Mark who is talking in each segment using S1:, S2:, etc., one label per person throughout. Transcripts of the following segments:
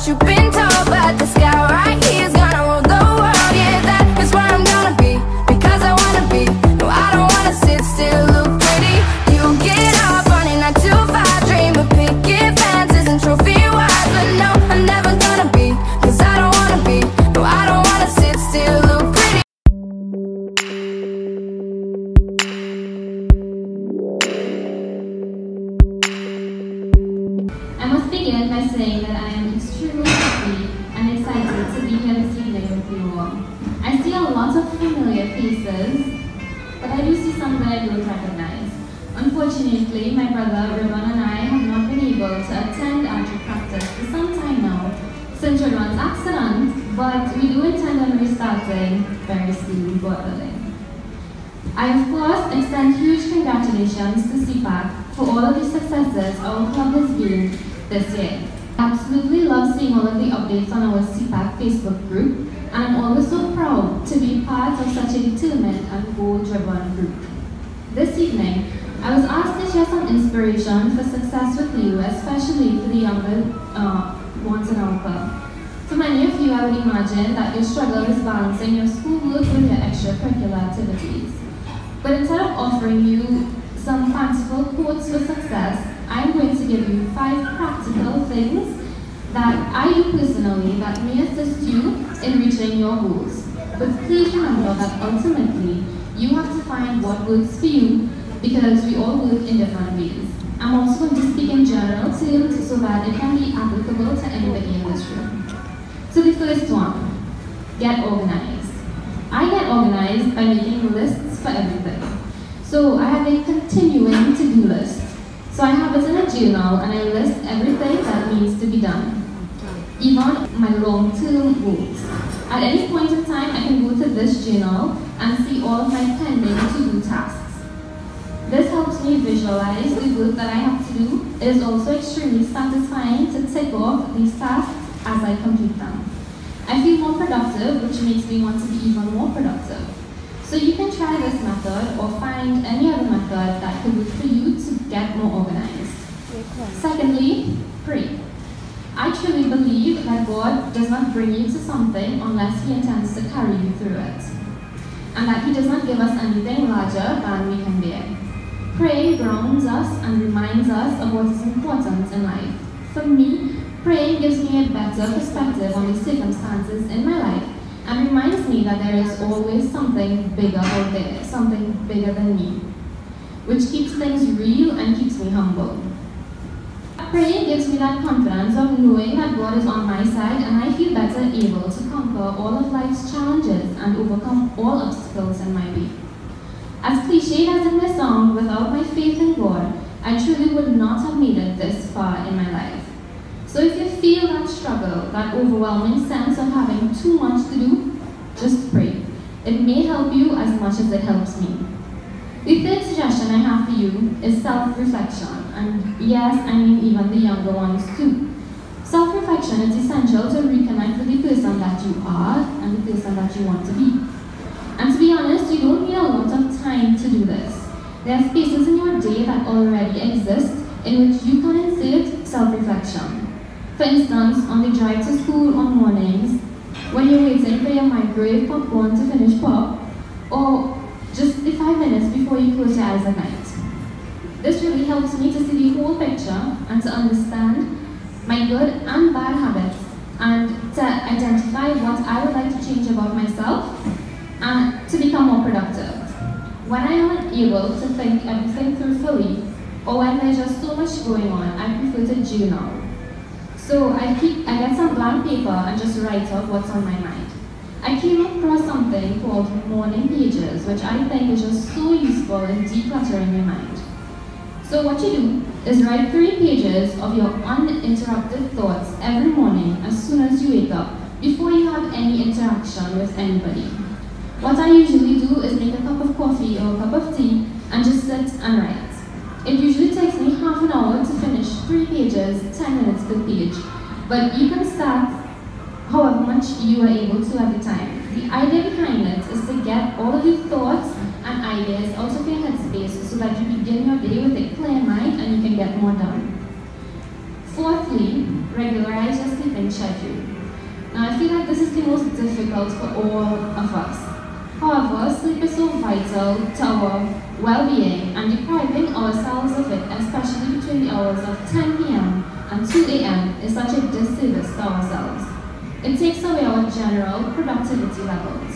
S1: what you've been told, but the sky right here is gonna rule the world. Yeah, that is where I'm gonna be, because I wanna be. No, I don't wanna sit still, look pretty. You get up on a 9 to 5 dream of picket fences and trophy wives, but no, I'm never gonna be, cause I don't wanna be. No, I don't wanna sit still, look pretty.
S2: I must begin by saying that I am extremely happy and excited to be here this evening with you all. I see a lot of familiar faces, but I do see some that I don't recognize. Unfortunately, my brother Ribbon and I have not been able to attend archery practice for some time now since Ribbon's accident, but we do intend on restarting very soon, God willing. I of course extend huge congratulations to CPAC for all of the successes our club has been this year. I absolutely love seeing all of the updates on our CPAC Facebook group, and I'm always so proud to be part of such a determined and goal-driven group. This evening, I was asked to share some inspiration for success with you, especially for the younger ones in our club. For many of you, I would imagine that your struggle is balancing your schoolwork with your extracurricular activities. But instead of offering you some fanciful quotes for success, I'm going to give you 5 practical things that I do personally that may assist you in reaching your goals. But please remember that ultimately, you have to find what works for you, because we all work in different ways. I'm also going to speak in general terms so that it can be applicable to anybody in this room. So the first one, get organized. I get organized by making lists for everything. So I have a continuing to-do list. So I have it in a journal and I list everything that needs to be done, even my long-term goals. At any point in time, I can go to this journal and see all of my pending to-do tasks. This helps me visualize the work that I have to do. It is also extremely satisfying to tick off these tasks as I complete them. I feel more productive, which makes me want to be even more productive. So you can try this method or find any other method that could work for you to get more organized. Secondly, pray. I truly believe that God does not bring you to something unless He intends to carry you through it, and that He does not give us anything larger than we can bear. Praying grounds us and reminds us of what is important in life. For me, praying gives me a better perspective on the circumstances in my life and reminds me that there is always something bigger out there, something bigger than me, which keeps things real and keeps me humble. Praying gives me that confidence of knowing that God is on my side, and I feel better able to conquer all of life's challenges and overcome all obstacles in my way. As cliched as in the song, without my faith in God, I truly would not have made it this far in my life. So if you feel that struggle, that overwhelming sense of having too much to do, just pray. It may help you as much as it helps me. The third suggestion I have for you is self-reflection, and yes, I mean even the younger ones too. Self-reflection is essential to reconnect with the person that you are and the person that you want to be. And to be honest, you don't need a lot of time to do this. There are spaces in your day that already exist in which you can insert self-reflection. For instance, on the drive to school on mornings, when you're waiting for your microwave popcorn to finish pop, or just the 5 minutes before you close your eyes at night. This really helps me to see the whole picture and to understand my good and bad habits, and to identify what I would like to change about myself and to become more productive. When I am unable to think everything through fully, or when there's just so much going on, I prefer to journal. So I get some blank paper and just write out what's on my mind. I came across something called morning pages, which I think is just so useful in decluttering your mind. So what you do is write 3 pages of your uninterrupted thoughts every morning as soon as you wake up, before you have any interaction with anybody. What I usually do is make a cup of coffee or a cup of tea and just sit and write. It usually takes me half an hour to finish 3 pages, 10 minutes per page, but you can start however much you are able to at the time. The idea behind it is to get all of your thoughts and ideas out of your headspace so that you begin your day with a clear mind and you can get more done. Fourthly, regularize your sleeping schedule. Now, I feel like this is the most difficult for all of us. However, sleep is so vital to our well-being, and depriving ourselves of it, especially between the hours of 10 p.m. and 2 a.m., is such a disservice to ourselves. It takes away our general productivity levels.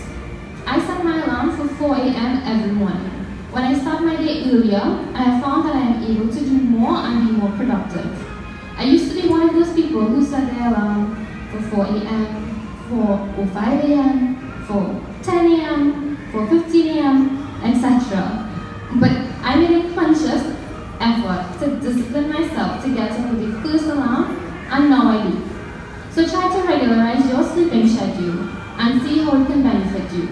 S2: I set my alarm for 4 a.m. every morning. When I start my day earlier, I have found that I am able to do more and be more productive. I used to be one of those people who set their alarm for 4 a.m., for 5 a.m., for 10 a.m., for 15 a.m., etc. But I made a conscious effort to discipline myself to get up with the first alarm, and now I do. So try to regularize your sleeping schedule and see how it can benefit you.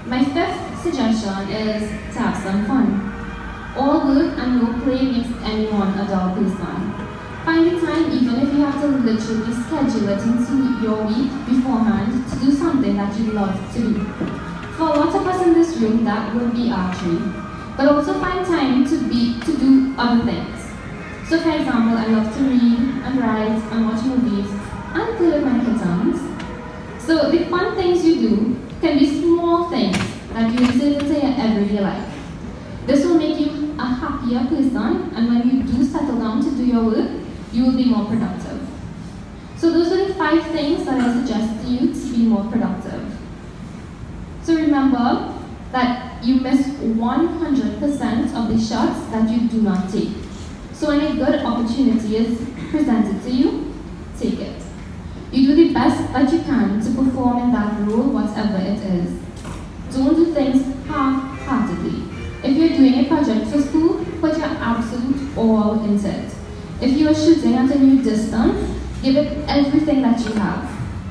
S2: My fifth suggestion is to have some fun. All work and no play makes anyone a dull person. Find the time, even if you have to literally schedule it into your week beforehand, to do something that you love to do. For a lot of us in this room, that would be archery. But also find time to do other things. So for example, I love to read and write and watch movies and play with my kittens. So the fun things you do can be small things that you insert into your everyday life. This will make you a happier person, and when you do settle down to do your work, you will be more productive. So those are the 5 things that I suggest to you to be more productive. So remember that you miss 100% of the shots that you do not take. So when a good opportunity is presented to you, take it. You do the best that you can to perform in that role, whatever it is. Don't do things half-heartedly. If you're doing a project for school, put your absolute all into it. If you are shooting at a new distance, give it everything that you have.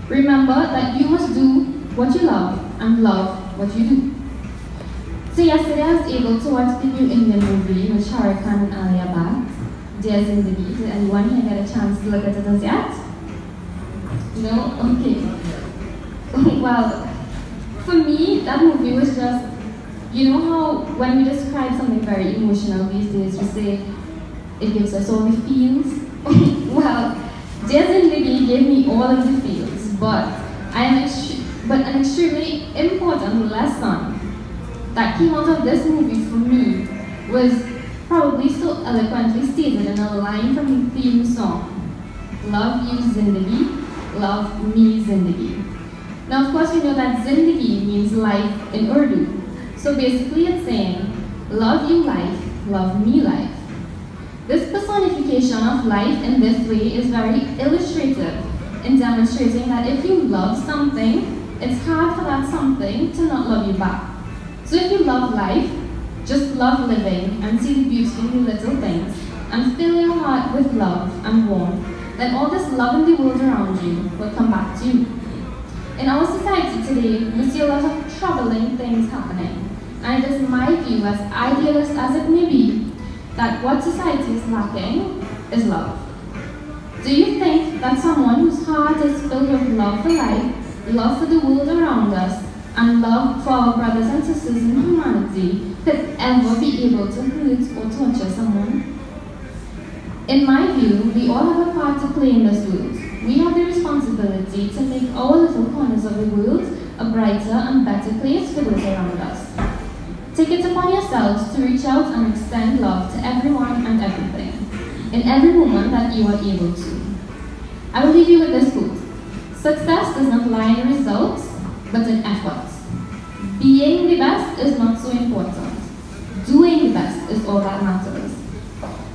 S2: Remember that you must do what you love and love what you do. So yesterday I was able to watch the new Indian movie with Shah Rukh Khan and Alia Bhatt, Dear Zindagi. Did anyone here get a chance to look at it as yet? No? Okay. Well, for me, that movie was just, you know how when we describe something very emotional these days, we say it gives us all the feels? Well, Dear Zindagi gave me all of the feels, but an extremely important lesson that came out of this movie for me was probably so eloquently stated in a line from the theme song. Love you Zindagi, love me Zindagi. Now of course we know that Zindagi means life in Urdu. So basically it's saying, love you life, love me life. This personification of life in this way is very illustrative in demonstrating that if you love something, it's hard for that something to not love you back. So if you love life, just love living and see the beauty in the little things and fill your heart with love and warmth, then all this love in the world around you will come back to you. In our society today, we see a lot of troubling things happening, and it is my view, as idealist as it may be, that what society is lacking is love. Do you think that someone whose heart is filled with love for life, love for the world around us, and love for our brothers and sisters in humanity could ever be able to hurt or torture someone? In my view, we all have a part to play in this world. We have the responsibility to make our little corners of the world a brighter and better place for those around us. Take it upon yourselves to reach out and extend love to everyone and everything, in every moment that you are able to. I will leave you with this quote. Success does not lie in results, but in efforts. Being the best is not so important. Doing the best is all that matters.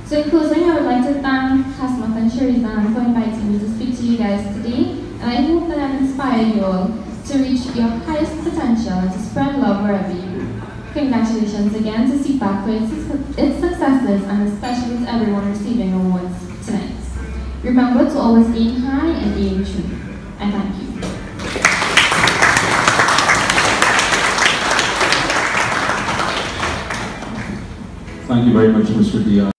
S2: So in closing, I would like to thank Hasmat and Sherizan for inviting me to speak to you guys today, and I hope that I've inspired you all to reach your highest potential and to spread love wherever you go. Congratulations again to CPAC for its successes, and especially to everyone receiving awards tonight. Remember to always aim high and aim true. I thank you.
S3: Thank you very much, Mr. Dion.